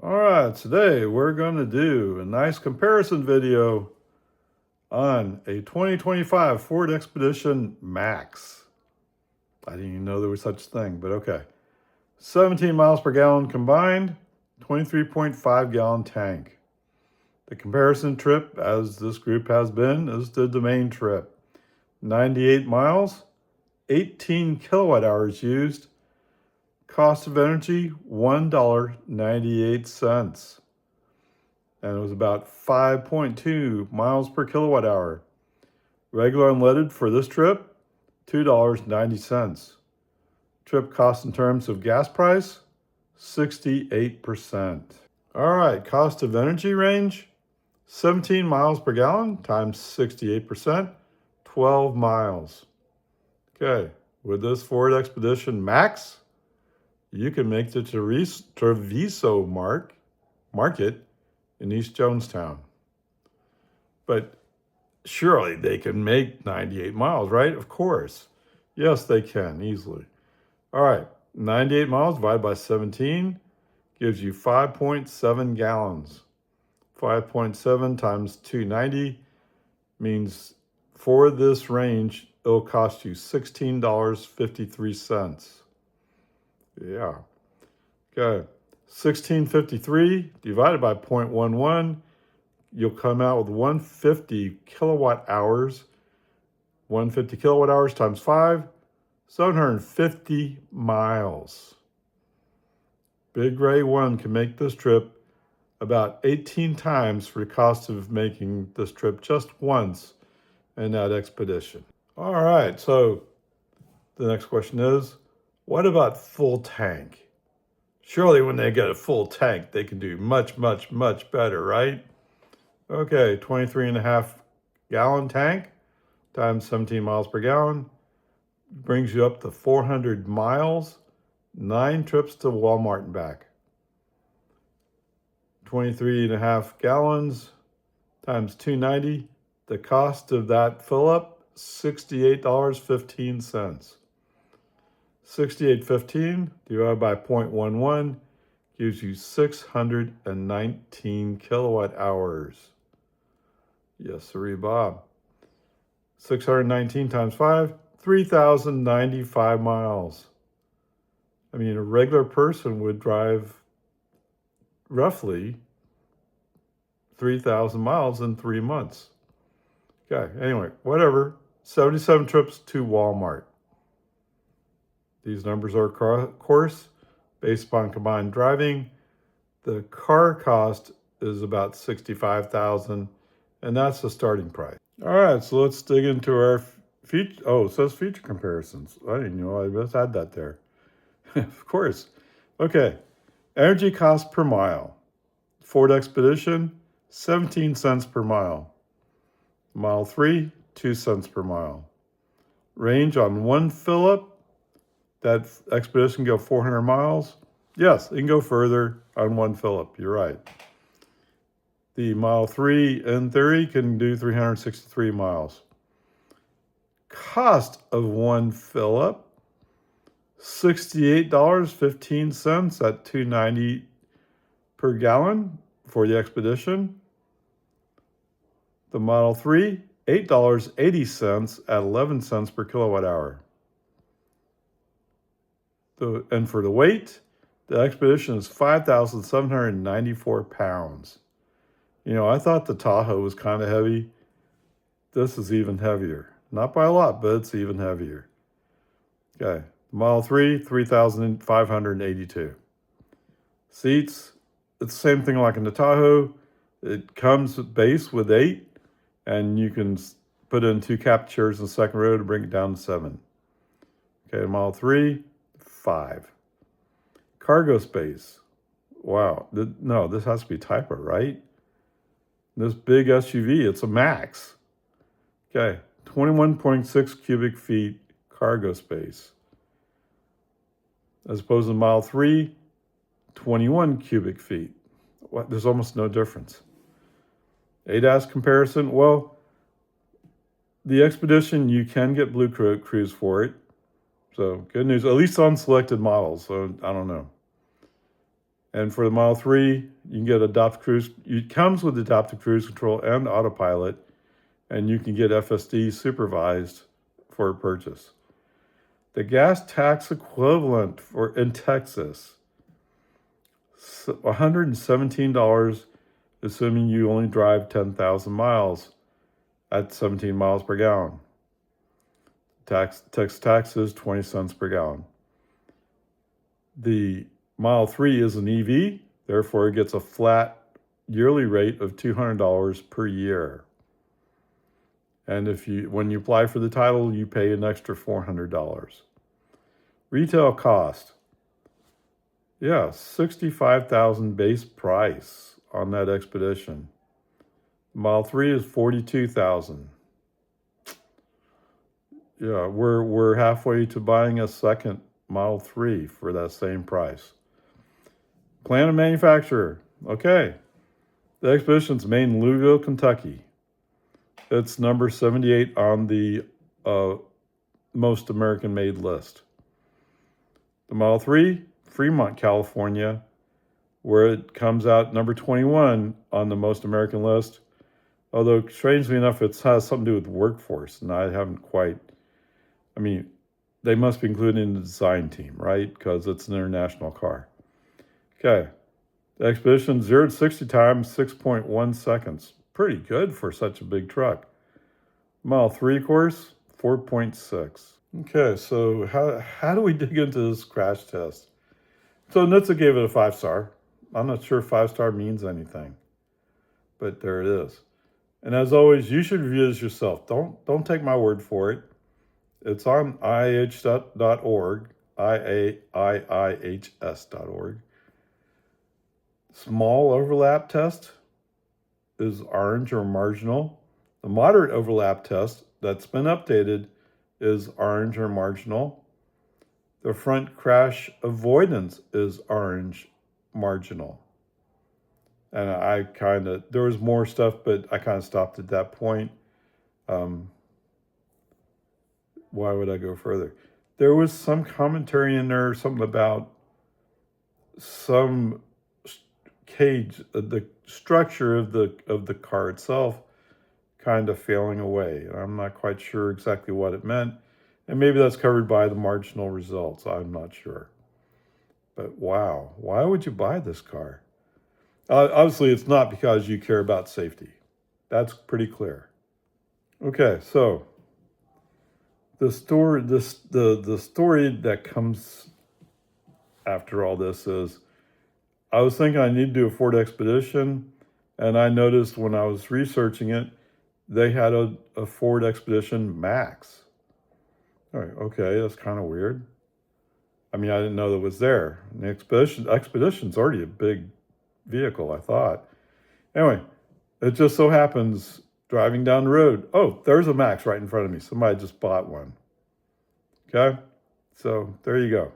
All right, today we're going to do a nice comparison video on a 2025 Ford Expedition Max. I didn't even know there was such a thing, but okay. 17 miles per gallon combined, 23.5 gallon tank. The comparison trip, as this group has been, is the main trip. 98 miles, 18 kilowatt hours used, cost of energy $1.98. And it was about 5.2 miles per kilowatt hour. Regular unleaded for this trip, $2.90. Trip cost in terms of gas price, 68%. All right, cost of energy range, 17 miles per gallon times 68%, 12 miles. Okay, with this Ford Expedition Max, you can make the Treviso market in East Jonestown. But surely they can make 98 miles, right? Of course. Yes, they can, easily. All right, 98 miles divided by 17 gives you 5.7 gallons. 5.7 times 290 means for this range, it'll cost you $16.53. Yeah. Okay. 1653 divided by 0.11, you'll come out with 150 kilowatt hours. 150 kilowatt hours times 5, 750 miles. Big Ray 1 can make this trip about 18 times for the cost of making this trip just once in that expedition. All right, so the next question is, what about full tank? Surely when they get a full tank, they can do much, much, much better, right? Okay, 23.5 gallon tank times 17 miles per gallon brings you up to 400 miles, 9 trips to Walmart and back. 23.5 gallons times 290, the cost of that fill up, $68.15. 68.15 divided by 0.11 gives you 619 kilowatt hours. Yes, sirree, Bob. 619 times 5, 3,095 miles. I mean, a regular person would drive roughly 3,000 miles in 3 months. Okay, anyway, whatever. 77 trips to Walmart. These numbers are, of course, based upon combined driving. The car cost is about $65,000, and that's the starting price. All right, so let's dig into our feature. Oh, it says feature comparisons. I didn't know I just had that there. Of course. Okay, energy cost per mile. Ford Expedition, 17 cents per mile. Model 3, 2 cents per mile. Range on one fill-up, that Expedition can go 400 miles. Yes, it can go further on one fill-up, you're right. The Model 3, in theory, can do 363 miles. Cost of one fill-up, $68.15 at $2.90 per gallon for the Expedition. The Model 3, $8.80 at 11 cents per kilowatt hour. And for the weight, the Expedition is 5,794 pounds. You know, I thought the Tahoe was kind of heavy. This is even heavier. Not by a lot, but it's even heavier. Okay, Model 3, 3,582. Seats, it's the same thing like in the Tahoe. It comes base with 8, and you can put in 2 captain chairs in the second row to bring it down to 7. Okay, Model 3, 5. Cargo space. Wow. No, this has to be Type-R, right? This big SUV, it's a Max. Okay, 21.6 cubic feet cargo space. As opposed to Model 3, 21 cubic feet. What? There's almost no difference. ADAS comparison, well, the Expedition, you can get Blue Cruise for it. So good news, at least on selected models. So I don't know. And for the Model 3, you can get adaptive cruise. It comes with adaptive cruise control and autopilot, and you can get FSD supervised for purchase. The gas tax equivalent in Texas, $117, assuming you only drive 10,000 miles at 17 miles per gallon. Texas tax is 20 cents per gallon. The Model 3 is an EV, therefore it gets a flat yearly rate of $200 per year. And when you apply for the title, you pay an extra $400. Retail cost, yeah, $65,000 base price on that Expedition. Model 3 is $42,000. Yeah, we're halfway to buying a second Model 3 for that same price. Plan of manufacturer. Okay. The Expedition's made in Louisville, Kentucky. It's number 78 on the most American-made list. The Model 3, Fremont, California, where it comes out number 21 on the most American list. Although, strangely enough, it has something to do with workforce, and I haven't quite... I mean, they must be included in the design team, right? Because it's an international car. Okay. The Expedition 0 to 60 time, 6.1 seconds. Pretty good for such a big truck. Model 3 course, 4.6. Okay, so how do we dig into this crash test? So NHTSA gave it a 5-star. I'm not sure 5-star means anything, but there it is. And as always, you should review this yourself. Don't take my word for it. It's on IIHS.org, IAIIHS.org. Small overlap test is orange or marginal. The moderate overlap test that's been updated is orange or marginal. The front crash avoidance is orange marginal. And there was more stuff, but I kind of stopped at that point. Why would I go further? There was some commentary in there, something about some cage, the structure of the car itself kind of failing away. I'm not quite sure exactly what it meant. And maybe that's covered by the marginal results. I'm not sure. But wow, why would you buy this car? Obviously, it's not because you care about safety. That's pretty clear. Okay, so the story that comes after all this is, I was thinking I need to do a Ford Expedition, and I noticed when I was researching it, they had a Ford Expedition Max. All right, okay, that's kind of weird. I mean, I didn't know that was there. And the Expedition's already a big vehicle, I thought. Anyway, it just so happens, driving down the road, oh, there's a Max right in front of me. Somebody just bought one. Okay, so there you go.